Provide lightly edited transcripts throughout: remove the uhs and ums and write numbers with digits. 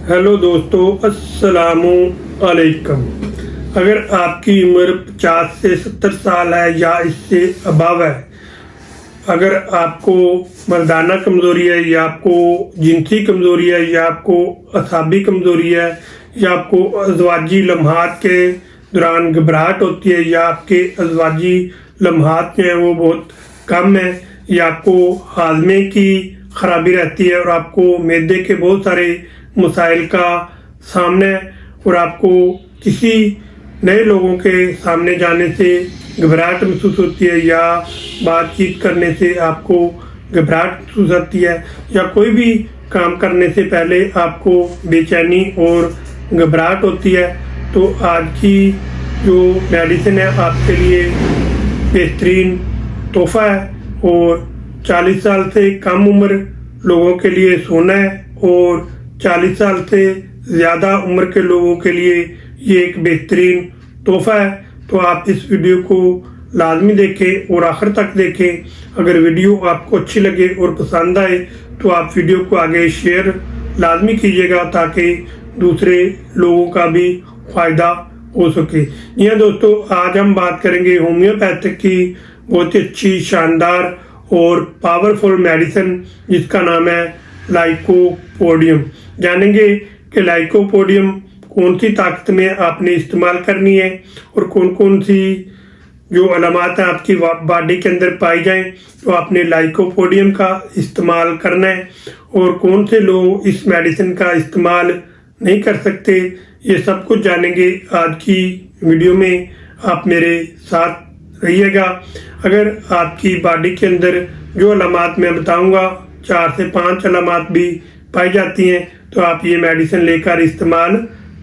Hello दोस्तों, अस्सलामु अलैकुम। अगर आपकी उम्र 50 से 70 साल है या इससे अबव है, अगर आपको मर्दाना कमज़ोरी है या आपको जिनसी कमज़ोरी है या आपको असाबी कमज़ोरी है या आपको अज़वाजी लम्हात के दौरान घबराहट होती है या आपके अज़वाजी लम्हात जो है वो बहुत कम है या आपको हाजमे की ख़राबी रहती है और आपको मैदे के बहुत सारे मसाइल का सामना है और आपको किसी नए लोगों के सामने जाने से घबराहट महसूस होती है या बातचीत करने से आपको घबराहट महसूस होती है या कोई भी काम करने से पहले आपको बेचैनी और घबराहट होती है, तो आज की जो मेडिसिन है आपके लिए बेहतरीन तोहफा है। और 40 साल से कम उम्र लोगों के लिए सोना है और 40 साल से ज़्यादा उम्र के लोगों के लिए ये एक बेहतरीन तोहफा है। तो आप इस वीडियो को लाजमी देखें और आखिर तक देखें। अगर वीडियो आपको अच्छी लगे और पसंद आए तो आप वीडियो को आगे शेयर लाजमी कीजिएगा ताकि दूसरे लोगों का भी फ़ायदा हो सके। जी हाँ दोस्तों, आज हम बात करेंगे होम्योपैथिक की बहुत ही अच्छी, शानदार और पावरफुल मेडिसिन जिसका नाम है लाइकोपोडियम। जानेंगे कि लाइकोपोडियम कौन सी ताकत में आपने इस्तेमाल करनी है और कौन कौन सी जो अलामात हैं आपकी बॉडी के अंदर पाई जाएं तो आपने लाइकोपोडियम का इस्तेमाल करना है और कौन से लोग इस मेडिसिन का इस्तेमाल नहीं कर सकते। ये सब कुछ जानेंगे आज की वीडियो में, आप मेरे साथ रहिएगा। अगर आपकी बॉडी के अंदर जो अलामात मैं बताऊंगा 4 से 5 अलामात भी पाई जाती हैं तो आप ये मेडिसिन लेकर इस्तेमाल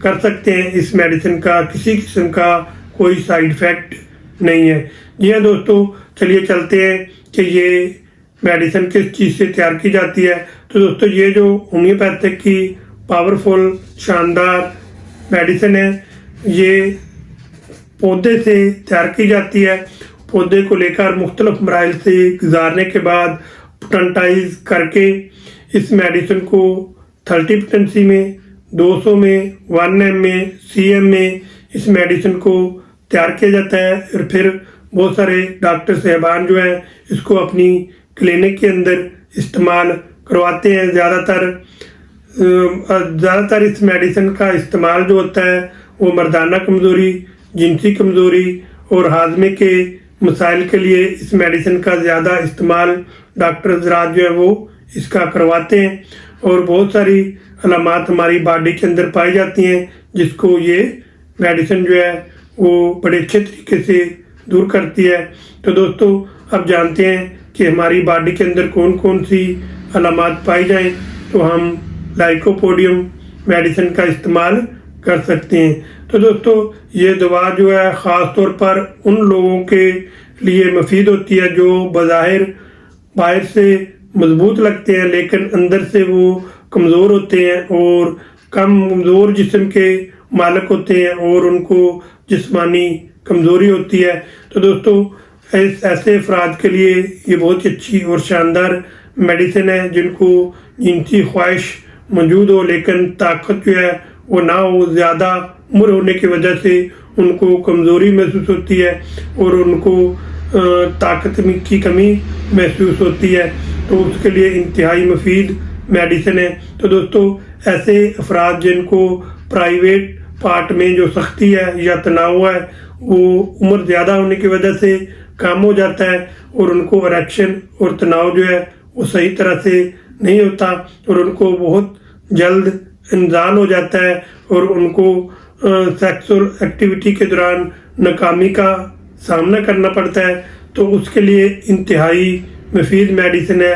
कर सकते हैं। इस मेडिसिन का किसी किस्म का कोई साइड इफ़ेक्ट नहीं है। जी हाँ दोस्तों, चलिए चलते हैं कि ये मेडिसिन किस चीज़ से तैयार की जाती है। तो दोस्तों, ये जो होम्योपैथिक की पावरफुल शानदार मेडिसिन है ये पौधे से तैयार की जाती है। पौधे को लेकर मुख्तलिफ मराइल से गुजारने के बाद पोटेंटाइज करके इस मेडिसिन को 30 पोटेंसी में, 200 में, 1 एम में, CM में इस मेडिसिन को तैयार किया जाता है। और फिर बहुत सारे डॉक्टर साहबान जो हैं इसको अपनी क्लिनिक के अंदर इस्तेमाल करवाते हैं। ज़्यादातर इस मेडिसिन का इस्तेमाल जो होता है वो मर्दाना कमज़ोरी, जिनसी कमज़ोरी और हाजमे के मसाइल के लिए इस मेडिसिन का ज़्यादा इस्तेमाल डॉक्टर हज़रात जो है वो इसका करवाते हैं। और बहुत सारी अलामात हमारी बॉडी के अंदर पाई जाती हैं जिसको ये मेडिसिन जो है वो बड़े अच्छे तरीके से दूर करती है। तो दोस्तों, अब जानते हैं कि हमारी बॉडी के अंदर कौन कौन सी अलामात पाई जाएं तो हम लाइकोपोडियम मेडिसिन का इस्तेमाल कर सकते हैं। तो दोस्तों, ये दवा जो है ख़ास तौर पर उन लोगों के लिए मुफीद होती है जो बज़ाहिर बाहर से मजबूत लगते हैं लेकिन अंदर से वो कमज़ोर होते हैं और कमज़ोर जिस्म के मालिक होते हैं और उनको जिस्मानी कमज़ोरी होती है। तो दोस्तों, ऐसे अफराद के लिए ये बहुत अच्छी और शानदार मेडिसिन है जिनको जिनसी ख्वाहिश मौजूद हो लेकिन ताकत जो है वो ना हो, ज़्यादा उम्र होने की वजह से उनको कमज़ोरी महसूस होती है और उनको ताकत की कमी महसूस होती है, तो उसके लिए इंतहाई मुफीद मेडिसिन है। तो दोस्तों, ऐसे अफराद जिनको प्राइवेट पार्ट में जो सख्ती है या तनाव है वो उम्र ज़्यादा होने की वजह से कम हो जाता है और उनको इरेक्शन और तनाव जो है वो सही तरह से नहीं होता और उनको बहुत जल्द इंजाल हो जाता है और उनको सेक्सुअल एक्टिविटी के दौरान नाकामी का सामना करना पड़ता है। तो उसके लिए इंतहाई मुफीद मेडिसिन है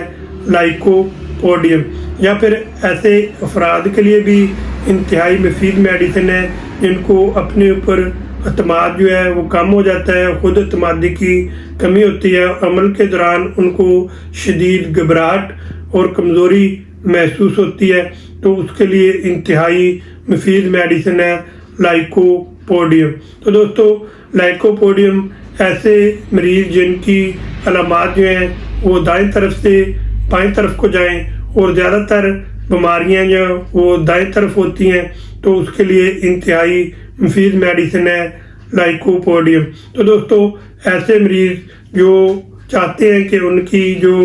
लाइकोपोडियम। या फिर ऐसे अफराद के लिए भी इंतहाई मुफीद मेडिसिन है जिनको अपने ऊपर अतमाद जो है वो कम हो जाता है, खुद अतमादी की कमी होती है, अमल के दौरान उनको शदीद घबराहट और कमज़ोरी महसूस होती है। तो उसके लिए इंतहाई मुफीद मेडिसिन है लाइकोपोडियम। तो दोस्तों, लाइकोपोडियम ऐसे मरीज़ जिनकी अलामात जो हैं वो दाएं तरफ से बाएं तरफ को जाएं और ज़्यादातर बीमारियां जो वो दाएं तरफ होती हैं, तो उसके लिए इंतहाई मुफीद मेडिसिन है लाइकोपोडियम। तो दोस्तों, ऐसे मरीज़ जो चाहते हैं कि उनकी जो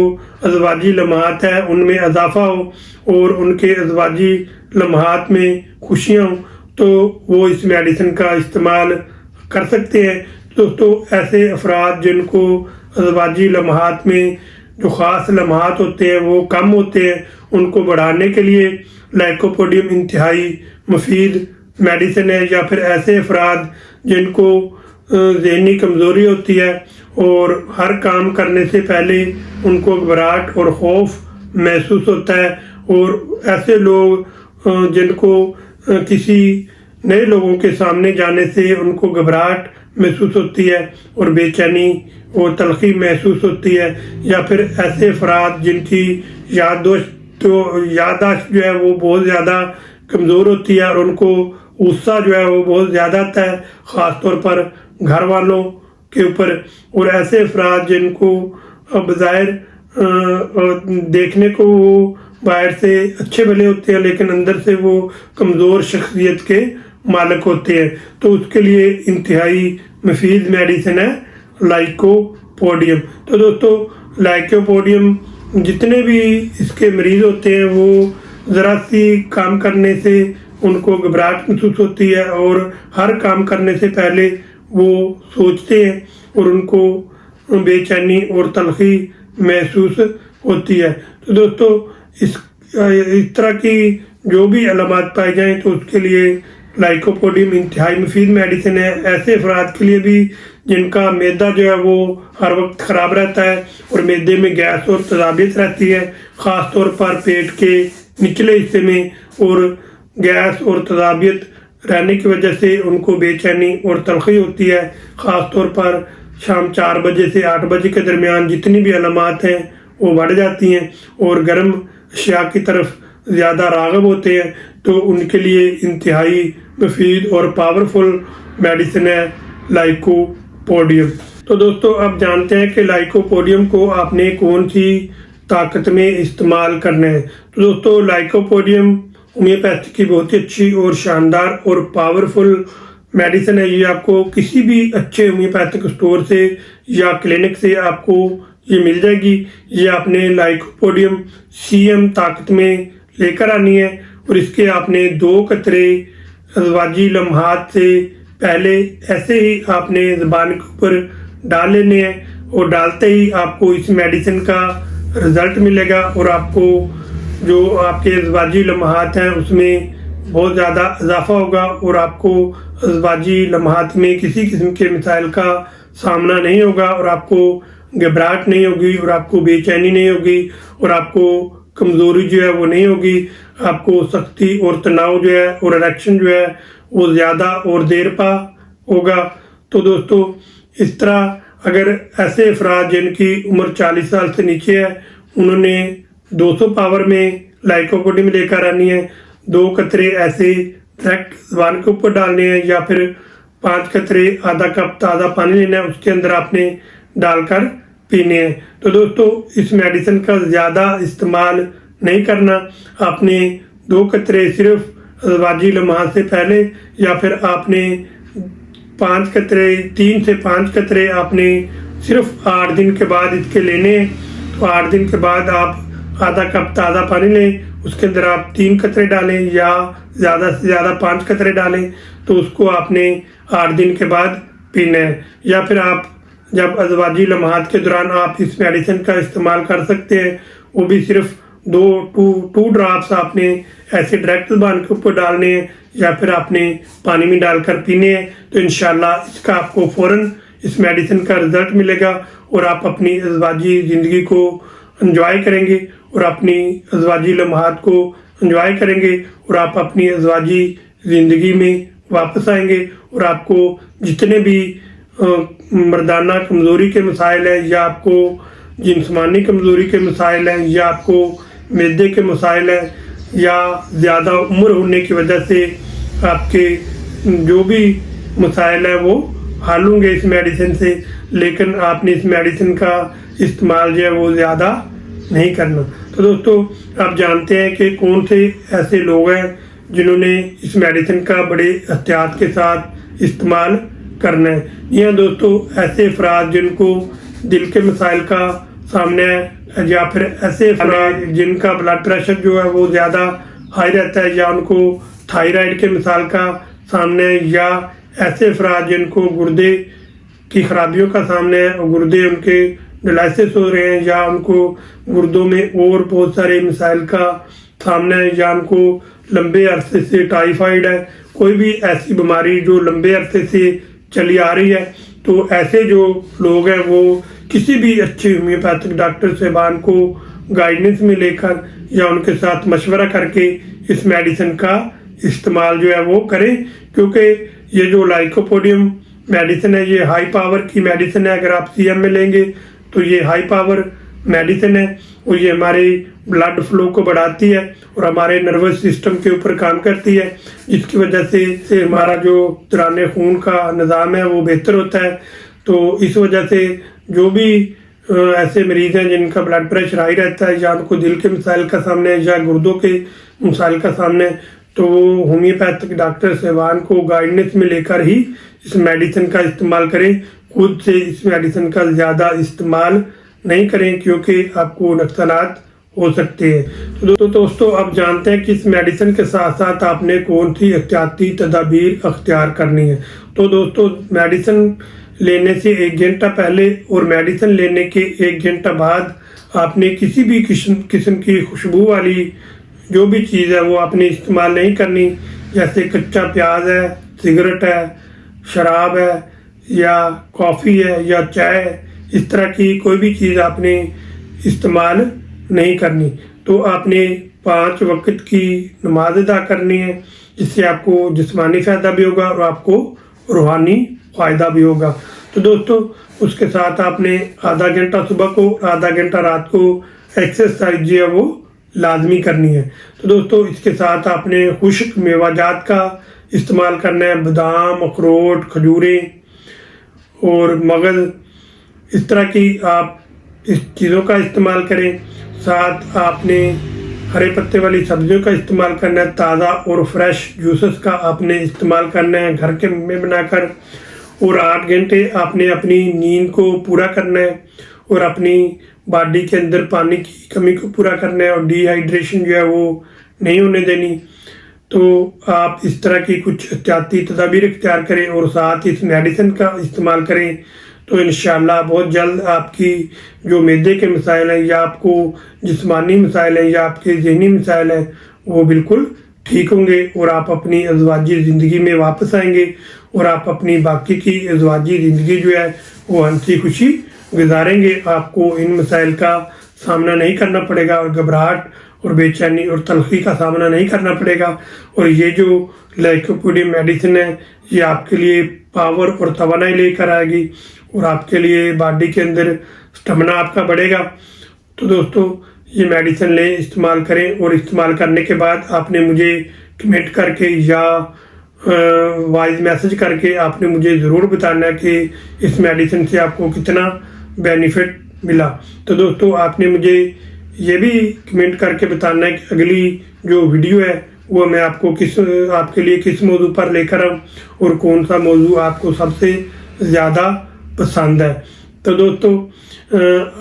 अज़वाजी लम्हात है उनमें इजाफा हो और उनके अज़वाजी लम्हात में खुशियाँ हों, तो वो इस मेडिसिन का इस्तेमाल कर सकते हैं। दोस्तों, ऐसे अफराद जिनको अज़वाजी लम्हात में जो ख़ास लम्हात होते हैं वो कम होते हैं, उनको बढ़ाने के लिए लाइकोपोडियम इंतहाई मुफीद मेडिसिन है। या फिर ऐसे अफराद जिनको ज़हनी कमज़ोरी होती है और हर काम करने से पहले उनको घबराहट और खौफ महसूस होता है, और ऐसे लोग जिनको किसी नए लोगों के सामने जाने से उनको घबराहट महसूस होती है और बेचैनी और तलखी महसूस होती है, या फिर ऐसे अफराद जिनकी याददाश्त जो है वो बहुत ज़्यादा कमज़ोर होती है और उनको गुस्सा जो है वो बहुत ज़्यादा आता है, ख़ास तौर पर घर वालों के ऊपर। और ऐसे अफराद जिनको बज़ाहिर देखने को वो बाहर से अच्छे भले होते हैं लेकिन अंदर से वो कमज़ोर शख्सियत के मालिक होते हैं, तो उसके लिए इंतहाई मुफीद मेडिसिन है लाइकोपोडियम। तो दोस्तों, लाइकोपोडियम जितने भी इसके मरीज़ होते हैं वो ज़रा सी काम करने से उनको घबराहट महसूस होती है और हर काम करने से पहले वो सोचते हैं और उनको बेचैनी और तलखी महसूस होती है। तो दोस्तों, इस तरह की जो भी अलामत पाई जाएं तो उसके लिए लाइकोपोडियम इंतहाई मुफीद मेडिसिन है। ऐसे अफराद के लिए भी जिनका मैदा जो है वो हर वक्त ख़राब रहता है और मैदे में गैस और तेज़ाबियत रहती है, ख़ास तौर पर पेट के निचले हिस्से में, और गैस और तेज़ाबियत रहने की वजह से उनको बेचैनी और तलखी होती है। ख़ास तौर पर शाम 4 बजे से 8 बजे के दरमियान जितनी भी अलामत हैं वो बढ़ जाती हैं और गर्म अशिया की तरफ ज़्यादा राग़िब होते हैं, तो उनके लिए इंतहाई मुफीद और पावरफुल मेडिसिन है लाइकोपोडियम। तो दोस्तों, अब जानते हैं कि लाइकोपोडियम को आपने कौन सी ताकत में इस्तेमाल करना है। तो दोस्तों, लाइकोपोडियम होम्योपैथी की बहुत ही अच्छी और शानदार और पावरफुल मेडिसिन है। ये आपको किसी भी अच्छे होम्योपैथिक स्टोर से या क्लिनिक से आपको ये मिल जाएगी। ये आपने लाइकोपोडियम CM ताकत में लेकर आनी है और इसके आपने 2 कतरे अज़वाजी लम्हात से पहले ऐसे ही आपने ज़बान के ऊपर डाल लेने हैं और डालते ही आपको इस मेडिसिन का रिज़ल्ट मिलेगा और आपको जो आपके अज़वाजी लम्हात हैं उसमें बहुत ज़्यादा इजाफा होगा और आपको अज़वाजी लम्हात में किसी किस्म के मसाइल का सामना नहीं होगा और आपको घबराहट नहीं होगी और आपको बेचैनी नहीं होगी और आपको कमज़ोरी जो है वो नहीं होगी। आपको सख्ती और तनाव जो है और इरेक्शन जो है वो ज़्यादा और देर पा होगा। तो दोस्तों, इस तरह अगर ऐसे अफराद जिनकी उम्र 40 साल से नीचे है उन्होंने 200 पावर में लाइकोपोडियम लेकर आनी है। 2 कतरे ऐसे डायरेक्ट ज़बान के ऊपर डालने हैं या फिर 5 कतरे आधा कप ताज़ा पानी लेना है, उसके अंदर आपने डालकर पीने हैं। तो दोस्तों, इस मेडिसिन का ज़्यादा इस्तेमाल नहीं करना। आपने 2 कतरे सिर्फ अज़वाजी लम्हात से पहले या फिर आपने 5 कतरे 3 से 5 कतरे आपने सिर्फ 8 दिन के बाद इसके लेने हैं। तो 8 दिन के बाद आप आधा कप ताज़ा पानी लें, उसके अंदर आप 3 कतरे डालें या ज़्यादा से ज़्यादा 5 कतरे डालें, तो उसको आपने 8 दिन के बाद पीना है। या फिर आप जब अज़वाजी लम्हात के दौरान आप इस मेडिसिन का इस्तेमाल कर सकते हैं, वो भी सिर्फ 2 ड्रॉप्स आपने ऐसे डायरेक्ट ज़बान के ऊपर डालने हैं या फिर आपने पानी में डालकर पीने हैं। तो इंशाल्लाह इसका आपको फ़ौरन इस मेडिसिन का रिज़ल्ट मिलेगा और आप अपनी अज़वाजी ज़िंदगी को एंजॉय करेंगे और अपनी अज़वाजी लम्हात को एंजॉय करेंगे और आप अपनी अज़वाजी ज़िंदगी में वापस आएंगे और आपको जितने भी मर्दाना कमज़ोरी के मसाइल हैं या आपको जिस्मानी कमज़ोरी के मसाइल हैं या आपको मैदे के मसाइल हैं या ज़्यादा उम्र होने की वजह से आपके जो भी मसाइल हैं वो हल होंगे इस मेडिसिन से। लेकिन आपने इस मेडिसिन का इस्तेमाल जो है वो ज़्यादा नहीं करना। तो दोस्तों आप जानते हैं कि कौन से ऐसे लोग हैं जिन्होंने इस मेडिसिन का बड़े एहतियात के साथ इस्तेमाल करना है। जी हाँ दोस्तों, ऐसे अफराद जिनको दिल के मसाइल का सामना है या फिर ऐसे अफराद जिनका ब्लड प्रेशर जो है वो ज़्यादा हाई रहता है या उनको थायराइड के मसाइल का सामना है, या ऐसे अफराद जिनको गुर्दे की खराबियों का सामना है और गुर्दे उनके डायलिसिस हो रहे हैं या उनको गुर्दों में और बहुत सारे मसाइल का सामना है या उनको लंबे अरसे से टाइफाइड है, कोई भी ऐसी बीमारी जो लंबे अरसे से चली आ रही है, तो ऐसे जो लोग हैं वो किसी भी अच्छे होम्योपैथिक डॉक्टर साहबान को गाइडेंस में लेकर या उनके साथ मशवरा करके इस मेडिसिन का इस्तेमाल जो है वो करें, क्योंकि ये जो लाइकोपोडियम मेडिसिन है ये हाई पावर की मेडिसिन है। अगर आप सीएम में लेंगे तो ये हाई पावर मेडिसिन है और ये हमारे ब्लड फ्लो को बढ़ाती है और हमारे नर्वस सिस्टम के ऊपर काम करती है, जिसकी वजह से हमारा जो दौरान खून का निज़ाम है वो बेहतर होता है। तो इस वजह से जो भी ऐसे मरीज़ हैं जिनका ब्लड प्रेशर हाई रहता है या उनको दिल के मसाइल का सामना है या गुर्दों के मसाइल का सामना है, तो वो होम्योपैथिक डॉक्टर साहबान को गाइडेंस में लेकर ही इस मेडिसिन का इस्तेमाल करें। खुद से इस मेडिसिन का ज़्यादा इस्तेमाल नहीं करें क्योंकि आपको नुकसानात हो सकते हैं। तो दोस्तों आप जानते हैं कि इस मेडिसिन के साथ साथ आपने कौन सी एहतियाती तदाबीर अख्तियार करनी है। तो दोस्तों मेडिसिन लेने से 1 घंटा पहले और मेडिसिन लेने के 1 घंटा बाद आपने किसी भी किस्म की खुशबू वाली जो भी चीज़ है वो आपने इस्तेमाल नहीं करनी, जैसे कच्चा प्याज है, सिगरेट है, शराब है या कॉफ़ी है या चाय है, इस तरह की कोई भी चीज़ आपने इस्तेमाल नहीं करनी। तो आपने 5 वक्त की नमाज अदा करनी है, जिससे आपको जिस्मानी फ़ायदा भी होगा और आपको रूहानी फ़ायदा भी होगा। तो दोस्तों उसके साथ आपने आधा घंटा सुबह को, आधा घंटा रात को एक्सरसाइज जो है वो लाजमी करनी है। तो दोस्तों इसके साथ आपने खुश्क मेवाजात का इस्तेमाल करना है, बादाम, अखरोट, खजूरें और मगज़, इस तरह की आप इस चीज़ों का इस्तेमाल करें। साथ आपने हरे पत्ते वाली सब्जियों का इस्तेमाल करना है, ताज़ा और फ्रेश जूसेस का आपने इस्तेमाल करना है घर के में बनाकर, और 8 घंटे आपने अपनी नींद को पूरा करना है और अपनी बॉडी के अंदर पानी की कमी को पूरा करना है और डिहाइड्रेशन जो है वो नहीं होने देनी। तो आप इस तरह की कुछ एहतियाती तदाबीर इख्तियार करें और साथ इस मेडिसिन का इस्तेमाल करें, तो इंशाअल्लाह बहुत जल्द आपकी जो मैदे के मसाइल हैं या आपको जिस्मानी मसाइल हैं या आपके ज़हनी मसाइल हैं वो बिल्कुल ठीक होंगे और आप अपनी अज़वाजी ज़िंदगी में वापस आएंगे और आप अपनी बाकी की अज़वाजी ज़िंदगी जो है वो हंसी खुशी गुजारेंगे। आपको इन मसाइल का सामना नहीं करना पड़ेगा और घबराहट और बेचैनी और तलखी का सामना नहीं करना पड़ेगा। और ये जो लाइकोपोडियम मेडिसिन है ये आपके लिए पावर और तवानाई लेकर आएगी और आपके लिए बॉडी के अंदर स्टेमिना आपका बढ़ेगा। तो दोस्तों ये मेडिसिन लें, इस्तेमाल करें और इस्तेमाल करने के बाद आपने मुझे कमेंट करके या वॉइस मैसेज करके आपने मुझे ज़रूर बताना है कि इस मेडिसिन से आपको कितना बेनिफिट मिला। तो दोस्तों आपने मुझे ये भी कमेंट करके बताना है कि अगली जो वीडियो है वो मैं आपको आपके लिए किस मौजू पर लेकर आऊँ और कौन सा मौजू आपको सबसे ज़्यादा पसंद है। तो दोस्तों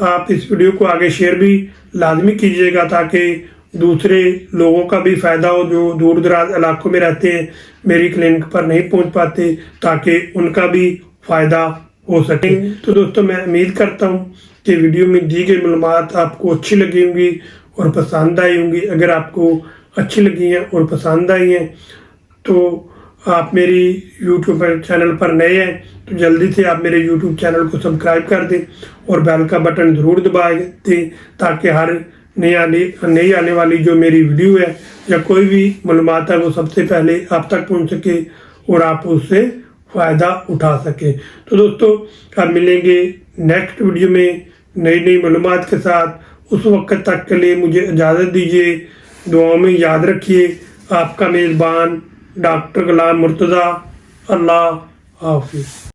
आप इस वीडियो को आगे शेयर भी लाजमी कीजिएगा ताकि दूसरे लोगों का भी फ़ायदा हो जो दूर दराज इलाकों में रहते हैं, मेरी क्लिनिक पर नहीं पहुंच पाते, ताकि उनका भी फ़ायदा हो सके। तो दोस्तों मैं उम्मीद करता हूं कि वीडियो में दी गई मालूमात आपको अच्छी लगी होंगी और पसंद आई होंगी। अगर आपको अच्छी लगी हैं और पसंद आई हैं तो आप मेरी यूट्यूब चैनल पर नए हैं तो जल्दी से आप मेरे यूट्यूब चैनल को सब्सक्राइब कर दें और बेल का बटन ज़रूर दबा दें ताकि हर नई आने वाली जो मेरी वीडियो है या कोई भी मालूमात है वो सबसे पहले आप तक पहुंच सके और आप उससे फ़ायदा उठा सकें। तो दोस्तों आप मिलेंगे नेक्स्ट वीडियो में नई नई मालूमात के साथ। उस वक्त तक के लिए मुझे इजाज़त दीजिए। दुआओं में याद रखिए आपका मेज़बान डॉक्टर गुलाम मुर्तज़ा। अल्लाह हाफिज़।